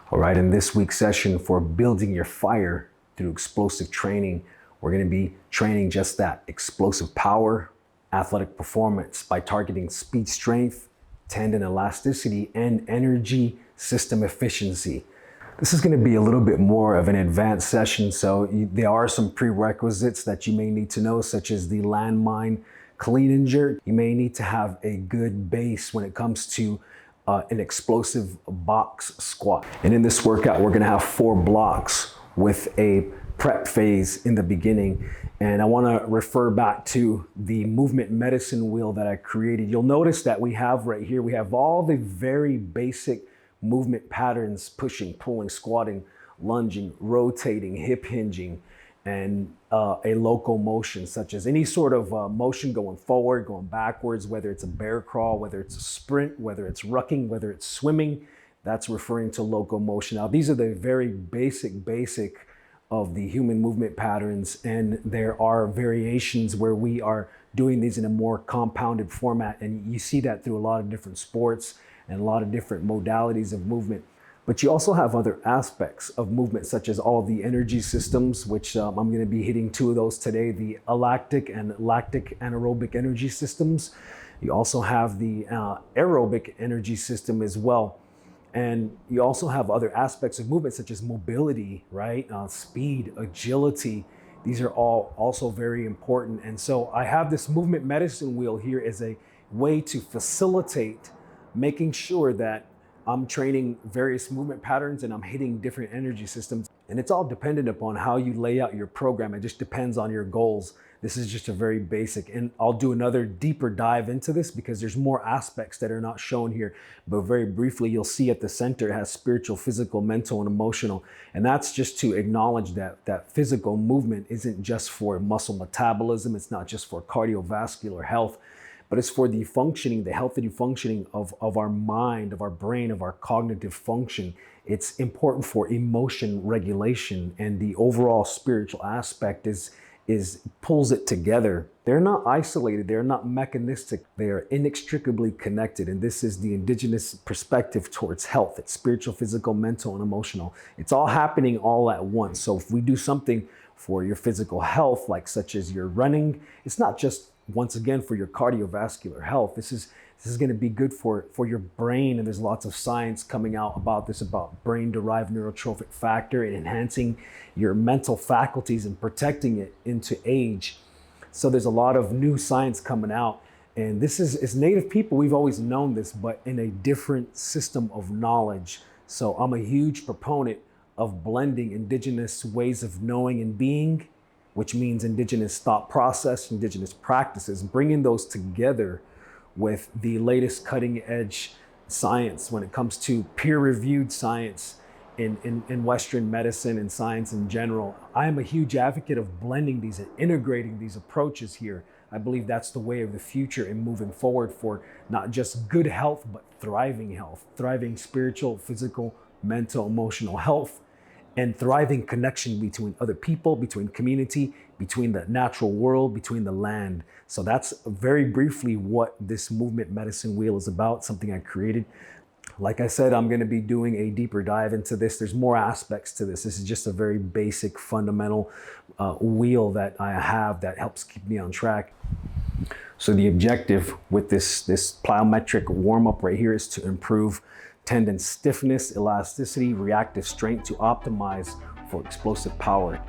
All right, in this week's session for building your fire through explosive training, we're going to be training just that, explosive power, athletic performance by targeting speed strength, tendon elasticity, and energy system efficiency. This is going to be a little bit more of an advanced session, so there are some prerequisites that you may need to know, such as the landmine clean and jerk. You may need to have a good base when it comes to an explosive box squat. And in this workout, we're gonna have 4 blocks with a prep phase in the beginning. And I wanna refer back to the movement medicine wheel that I created. You'll notice that we have right here, we have all the very basic movement patterns: pushing, pulling, squatting, lunging, rotating, hip hinging, and a locomotion, such as any sort of motion going forward, going backwards, whether it's a bear crawl, whether it's a sprint, whether it's rucking, whether it's swimming. That's referring to locomotion. Now, these are the very basic of the human movement patterns, and there are variations where we are doing these in a more compounded format, and you see that through a lot of different sports and a lot of different modalities of movement. But you also have other aspects of movement, such as all the energy systems, which I'm going to be hitting 2 of those today, the alactic and lactic anaerobic energy systems. You also have the aerobic energy system as well. And you also have other aspects of movement, such as mobility, right? Speed, agility. These are all also very important. And so I have this movement medicine wheel here as a way to facilitate making sure that I'm training various movement patterns and I'm hitting different energy systems. And it's all dependent upon how you lay out your program. It just depends on your goals. This is just a very basic, and I'll do another deeper dive into this because there's more aspects that are not shown here. But very briefly, you'll see at the center it has spiritual, physical, mental, and emotional. And that's just to acknowledge that physical movement isn't just for muscle metabolism. It's not just for cardiovascular health, but it's for the functioning, the healthy functioning of our mind, of our brain, of our cognitive function. It's important for emotion regulation, and the overall spiritual aspect pulls it together. They're not isolated, they're not mechanistic, they are inextricably connected. And this is the indigenous perspective towards health. It's spiritual, physical, mental, and emotional. It's all happening all at once. So if we do something for your physical health, like such as your running, it's not just once again for your cardiovascular health. This is going to be good for your brain, and there's lots of science coming out about this, about brain-derived neurotrophic factor and enhancing your mental faculties and protecting it into age. So there's a lot of new science coming out, and this is, as Native people, we've always known this, but in a different system of knowledge. So I'm a huge proponent of blending indigenous ways of knowing and being, which means indigenous thought process, indigenous practices, bringing those together with the latest cutting edge science when it comes to peer-reviewed science in Western medicine and science in general. I am a huge advocate of blending these and integrating these approaches here. I believe that's the way of the future in moving forward for not just good health, but thriving spiritual, physical, mental, emotional health, and thriving connection between other people, between community, between the natural world, between the land. So that's very briefly what this movement medicine wheel is about, something I created. Like I said, I'm gonna be doing a deeper dive into this. There's more aspects to this. This is just a very basic, fundamental wheel that I have that helps keep me on track. So the objective with this plyometric warm-up right here is to improve tendon stiffness, elasticity, reactive strength to optimize for explosive power.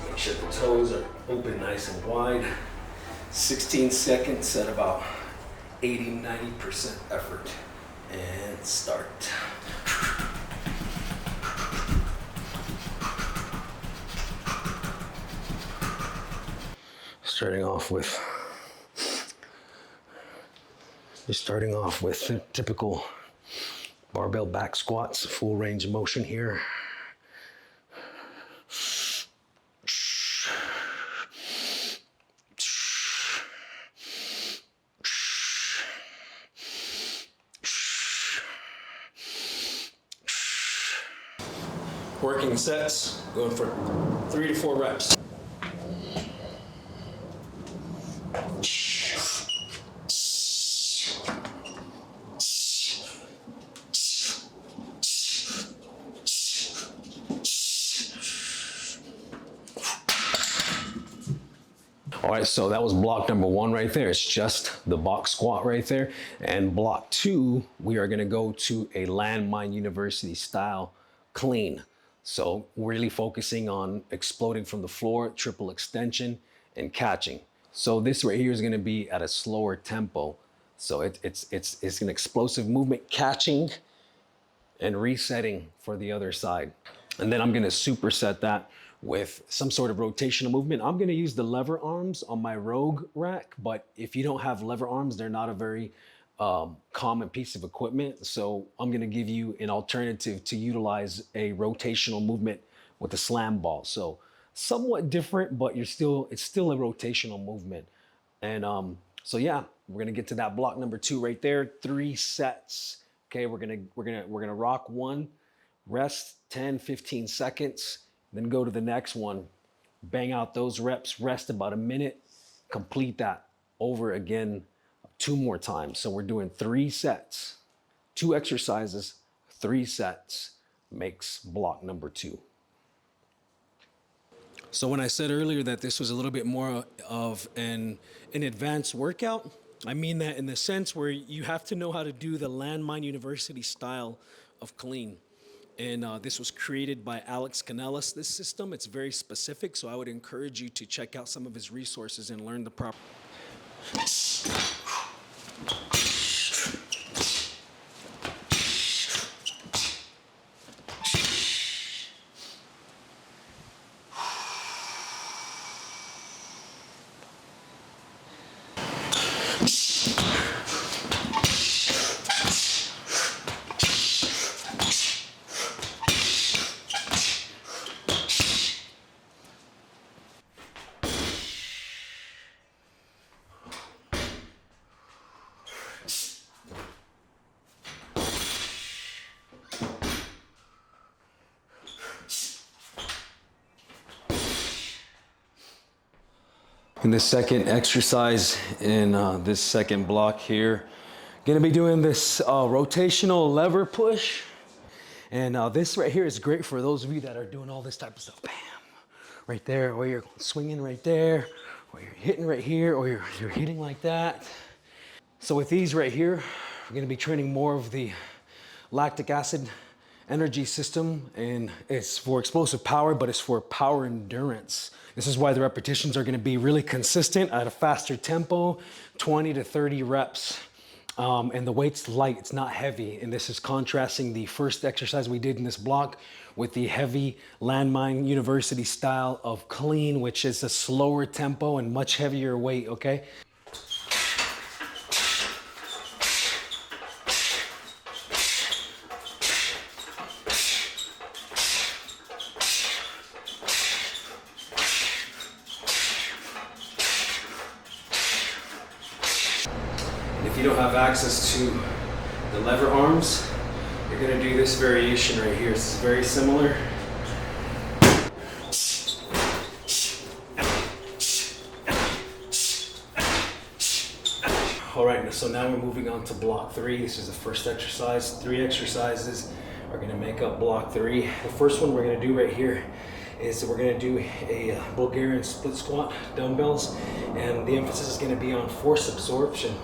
Make sure the toes are open nice and wide. 16 seconds at about 80-90% effort. And start. Starting off with the typical barbell back squats, full range of motion here. Working sets, going for 3 to 4 reps. All right, so that was block number 1 right there. It's just the box squat right there. And block 2, we are gonna go to a landmine university style clean. So really focusing on exploding from the floor, triple extension, and catching. So this right here is gonna be at a slower tempo. So it's an explosive movement, catching and resetting for the other side. And then I'm gonna superset that with some sort of rotational movement. I'm gonna use the lever arms on my Rogue rack, but if you don't have lever arms, they're not a very common piece of equipment. So I'm gonna give you an alternative to utilize a rotational movement with a slam ball. So somewhat different, but it's still a rotational movement. And so yeah, we're gonna get to that block number 2 right there, 3 sets. Okay, we're gonna rock 1, rest 10, 15 seconds, then go to the next one, bang out those reps, rest about a minute, complete that over again 2 more times. So we're doing 3 sets, 2 exercises, 3 sets makes block number 2. So when I said earlier that this was a little bit more of an advanced workout, I mean that in the sense where you have to know how to do the landmine university style of clean. And this was created by Alex Canellis, this system. It's very specific, so I would encourage you to check out some of his resources and learn the proper. In this second exercise in this second block here, gonna be doing this rotational lever push. And this right here is great for those of you that are doing all this type of stuff. Bam, right there, or you're swinging right there, or you're hitting right here, or you're hitting like that. So with these right here, we're gonna be training more of the lactic acid energy system, and it's for explosive power, but it's for power endurance. This is why the repetitions are gonna be really consistent at a faster tempo, 20 to 30 reps And the weight's light, it's not heavy. And this is contrasting the first exercise we did in this block with the heavy landmine university style of clean, which is a slower tempo and much heavier weight, okay? If you don't have access to the lever arms, you're gonna do this variation right here. This is very similar. All right, so now we're moving on to block 3. This is the first exercise. 3 exercises are gonna make up block 3. The first one we're gonna do right here is we're gonna do a Bulgarian split squat, dumbbells, and the emphasis is gonna be on force absorption.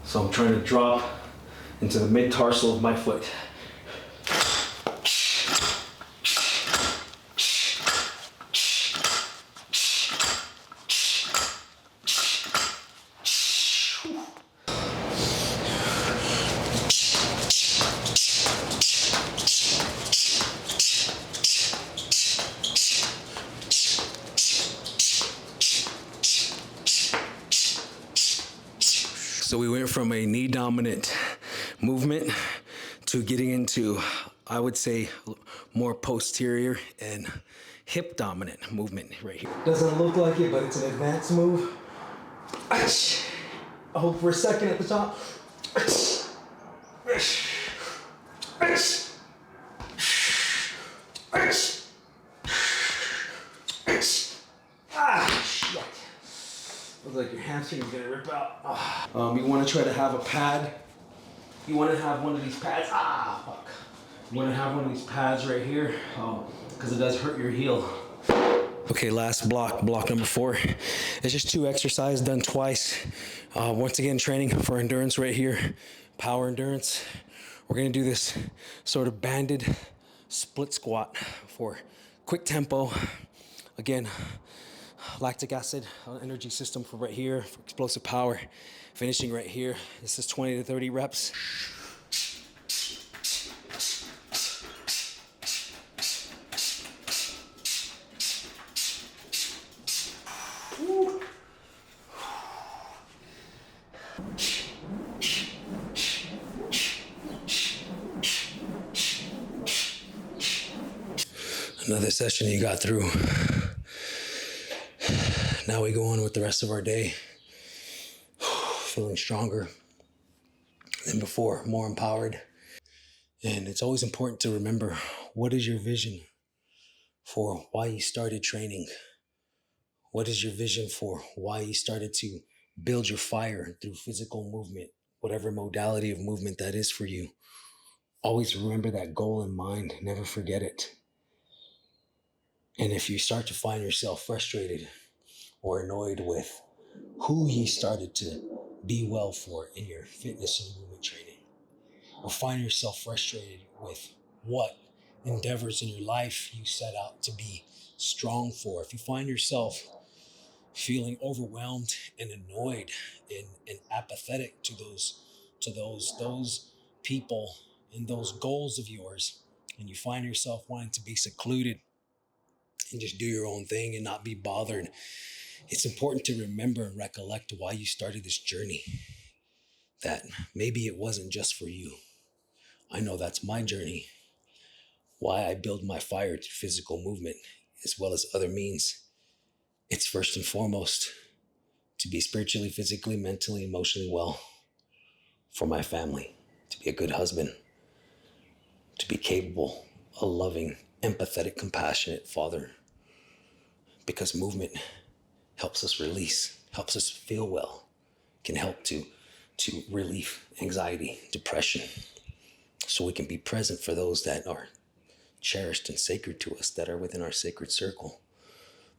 So I'm trying to drop into the mid-tarsal of my foot. So we went from a knee dominant movement to getting into, I would say, more posterior and hip dominant movement right here. Doesn't look like it, but it's an advanced move. Hold for a second at the top. Looks like your hamstring is gonna rip out. You want to try to have a pad. You want to have one of these pads. Fuck. You want to have one of these pads right here, because it does hurt your heel. Okay, last block number 4. It's just 2 exercises done twice. Once again, training for endurance right here, power endurance. We're gonna do this sort of banded split squat for quick tempo. Again, lactic acid energy system for right here, for explosive power. Finishing right here. This is 20 to 30 reps. Another session you got through. Now we go on with the rest of our day, feeling stronger than before, more empowered. And it's always important to remember, what is your vision for why you started training? What is your vision for why you started to build your fire through physical movement, whatever modality of movement that is for you? Always remember that goal in mind, never forget it. And if you start to find yourself frustrated or annoyed with who you started to be well for in your fitness and movement training, or find yourself frustrated with what endeavors in your life you set out to be strong for, if you find yourself feeling overwhelmed and annoyed and apathetic to those people and those goals of yours, and you find yourself wanting to be secluded and just do your own thing and not be bothered, it's important to remember and recollect why you started this journey. That maybe it wasn't just for you. I know that's my journey. Why I build my fire through physical movement as well as other means. It's first and foremost to be spiritually, physically, mentally, emotionally well for my family, to be a good husband, to be capable, a loving, empathetic, compassionate father. Because movement helps us release, helps us feel well, can help to relieve anxiety, depression, so we can be present for those that are cherished and sacred to us, that are within our sacred circle.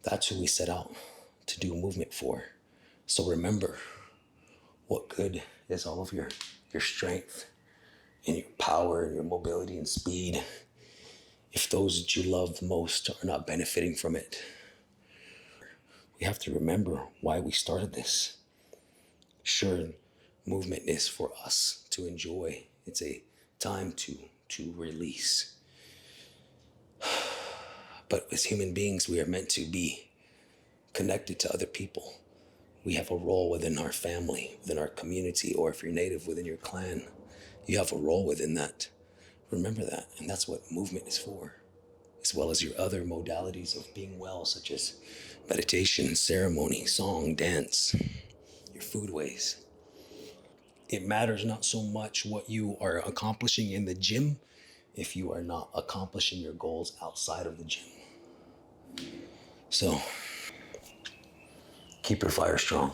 That's who we set out to do movement for. So remember, what good is all of your strength and your power and your mobility and speed if those that you love the most are not benefiting from it? We have to remember why we started this. Sure, Movement is for us to enjoy. It's a time to release. But as human beings, we are meant to be connected to other people. We have a role within our family, within our community, or if you're native, within your clan, you have a role within that. Remember that, and that's what movement is for, as well as your other modalities of being well, such as meditation, ceremony, song, dance, your food ways. It matters not so much what you are accomplishing in the gym if you are not accomplishing your goals outside of the gym. So, keep your fire strong.